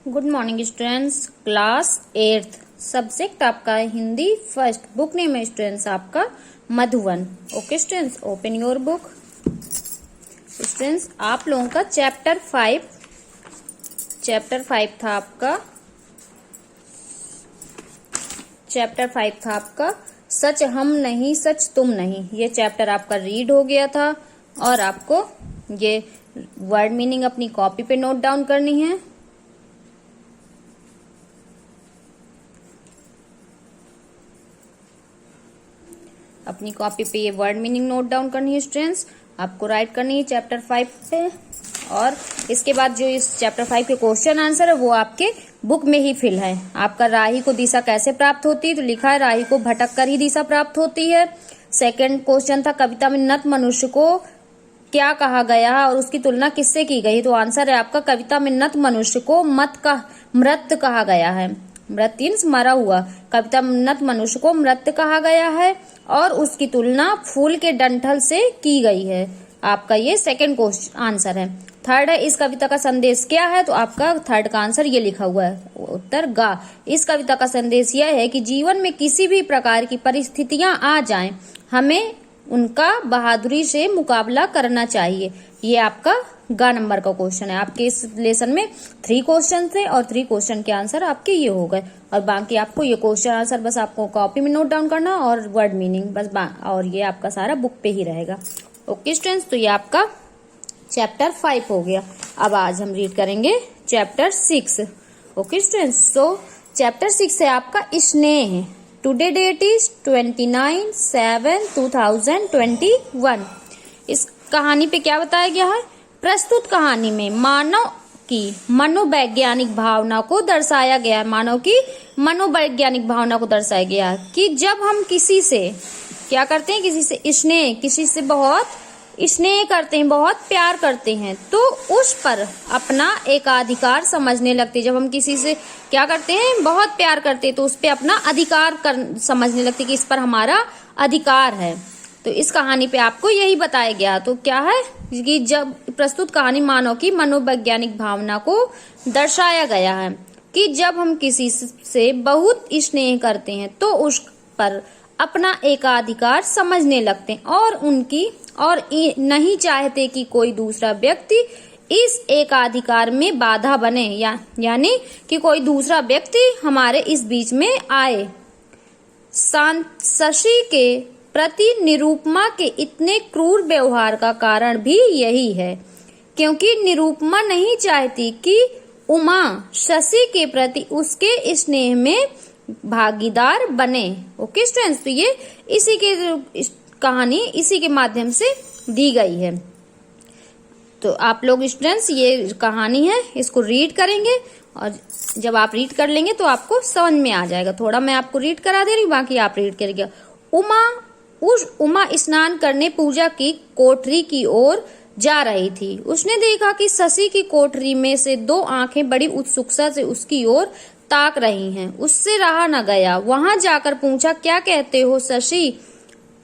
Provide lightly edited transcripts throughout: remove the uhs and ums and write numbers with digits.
Good morning students. Class 8th subject आपका है Hindi first. Book name है स्टूडेंट्स आपका Madhuvan. Okay students, open your book. Students आप लोगों का चैप्टर 5 था आपका सच हम नहीं सच तुम नहीं। ये चैप्टर आपका रीड हो गया था और आपको ये वर्ड मीनिंग अपनी कॉपी पे नोट डाउन करनी है। अपनी कॉपी पे ये वर्ड मीनिंग नोट डाउन करनी है स्टूडेंट्स, आपको राइट करनी है चैप्टर 5 पे। और इसके बाद जो इस चैप्टर 5 के क्वेश्चन आंसर है वो आपके बुक में ही फिल है। आपका राही को दिशा कैसे प्राप्त होती है, तो लिखा है राही को भटक कर ही दिशा प्राप्त होती है। सेकंड क्वेश्चन था कविता में नत मनुष्य को क्या कहा गया है और उसकी तुलना किससे की गई, तो आंसर है आपका कविता में नत मनुष्य को मृत कहा गया है। मृत मीन्स मरा हुआ। कविता में नत मनुष्य को मृत कहा गया है और उसकी तुलना फूल के डंठल से की गई है। आपका ये सेकंड क्वेश्चन आंसर है। थर्ड है इस कविता का संदेश क्या है, तो आपका थर्ड का आंसर ये लिखा हुआ है उत्तर गा। इस कविता का संदेश यह है कि जीवन में किसी भी प्रकार की परिस्थितियां आ जाएं, हमें उनका बहादुरी से मुकाबला करना चाहिए। ये आपका गा नंबर का क्वेश्चन है। आपके इस लेसन में 3 क्वेश्चन थे और 3 क्वेश्चन के आंसर आपके ये हो गए। और बाकी आपको ये क्वेश्चन आंसर बस आपको कॉपी में नोट डाउन करना और वर्ड मीनिंग बस और ये आपका सारा बुक पे ही रहेगा। ओके स्टूडेंट्स, तो ये आपका चैप्टर 5 हो गया। अब आज हम रीड करेंगे chapter 6। Okay students, so chapter 6 है आपका स्नेह। Today date is 29/7/2021। इस कहानी पे क्या बताया गया है, प्रस्तुत कहानी में मानव की मनोवैज्ञानिक भावना को दर्शाया गया है। मानव की मनोवैज्ञानिक भावना को दर्शाया गया है कि जब हम किसी से क्या करते हैं, किसी से स्नेह, किसी से बहुत स्नेह करते हैं, बहुत प्यार करते हैं, तो उस पर अपना एकाधिकार समझने लगते हैं। जब हम किसी से क्या करते हैं, बहुत प्यार करते हैं, तो उस पर अपना अधिकार समझने लगते हैं कि इस पर हमारा अधिकार है। तो इस कहानी पे आपको यही बताया गया। तो क्या है कि जब प्रस्तुत कहानी मानव की मनोवैज्ञानिक भावना को दर्शाया गया है कि जब हम किसी से बहुत स्नेह करते हैं तो उस पर अपना एकाधिकार समझने लगते हैं और नहीं चाहते कि कोई दूसरा व्यक्ति इस एकाधिकार में बाधा बने, यानी कि कोई दूसरा व्यक्ति हमारे इस बीच में आए। शशि के प्रति निरुपमा के इतने क्रूर व्यवहार का कारण भी यही है, क्योंकि निरुपमा नहीं चाहती कि उमा शशि के प्रति उसके स्नेह में भागीदार बने। ओके स्टूडेंट्स, तो ये इसी के कहानी इसी के माध्यम से दी गई है। तो आप लोग स्टूडेंट्स ये कहानी है इसको रीड करेंगे और जब आप रीड कर लेंगे तो आपको समझ में आ जाएगा। थोड़ा मैं आपको रीड करा दे रही हूँ, बाकी आप रीड करिएगा। उमा स्नान करने पूजा की कोठरी की ओर जा रही थी। उसने देखा कि शशि की कोठरी में से 2 आंखें बड़ी उत्सुकता से उसकी ओर ताक रही हैं। उससे रहा न गया। वहां जाकर पूछा, क्या कहते हो शशि?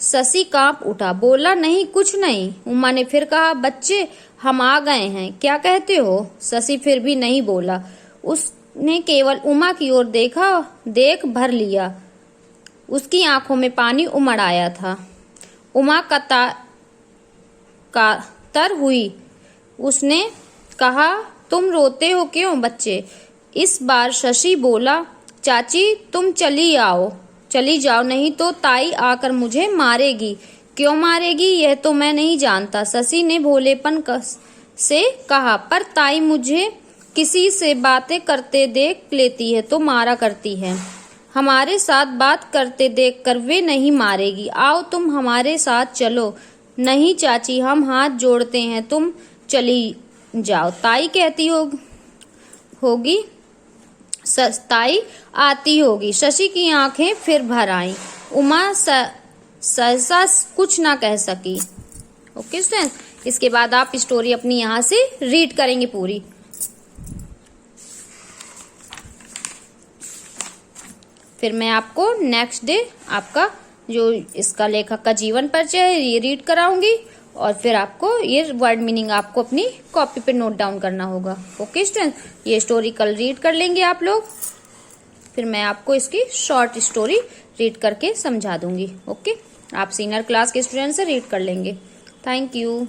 शशि कांप उठा, बोला, नहीं कुछ नहीं। उमा ने फिर कहा, बच्चे हम आ गए हैं, क्या कहते हो? शशि फिर भी नहीं बोला। उसने केवल उमा की ओर देख भर लिया। उसकी आंखों में पानी उमड़ आया था। उमा कातर हुई। उसने कहा, तुम रोते हो क्यों बच्चे? इस बार शशि बोला, चाची तुम चली जाओ, नहीं तो ताई आकर मुझे मारेगी। क्यों मारेगी यह तो मैं नहीं जानता, शशि ने भोलेपन से कहा, पर ताई मुझे किसी से बातें करते देख लेती है तो मारा करती है। हमारे साथ बात करते देखकर वे नहीं मारेगी। आओ तुम हमारे साथ चलो। नहीं चाची, हम हाथ जोड़ते हैं, तुम चली जाओ, ताई कहती होगी, ताई आती होगी। शशि की आंखें फिर भर आईं। उमा सहसा कुछ ना कह सकी। ओके स्टूडेंट्स, इसके बाद आप स्टोरी अपनी यहाँ से रीड करेंगे पूरी। फिर मैं आपको नेक्स्ट डे आपका जो इसका लेखक का जीवन परिचय है ये रीड कराऊंगी और फिर आपको ये वर्ड मीनिंग आपको अपनी कॉपी पे नोट डाउन करना होगा। ओके स्टूडेंट, ये स्टोरी कल रीड कर लेंगे आप लोग, फिर मैं आपको इसकी शॉर्ट स्टोरी रीड करके समझा दूंगी। ओके, आप सीनियर क्लास के स्टूडेंट से रीड कर लेंगे। Thank you.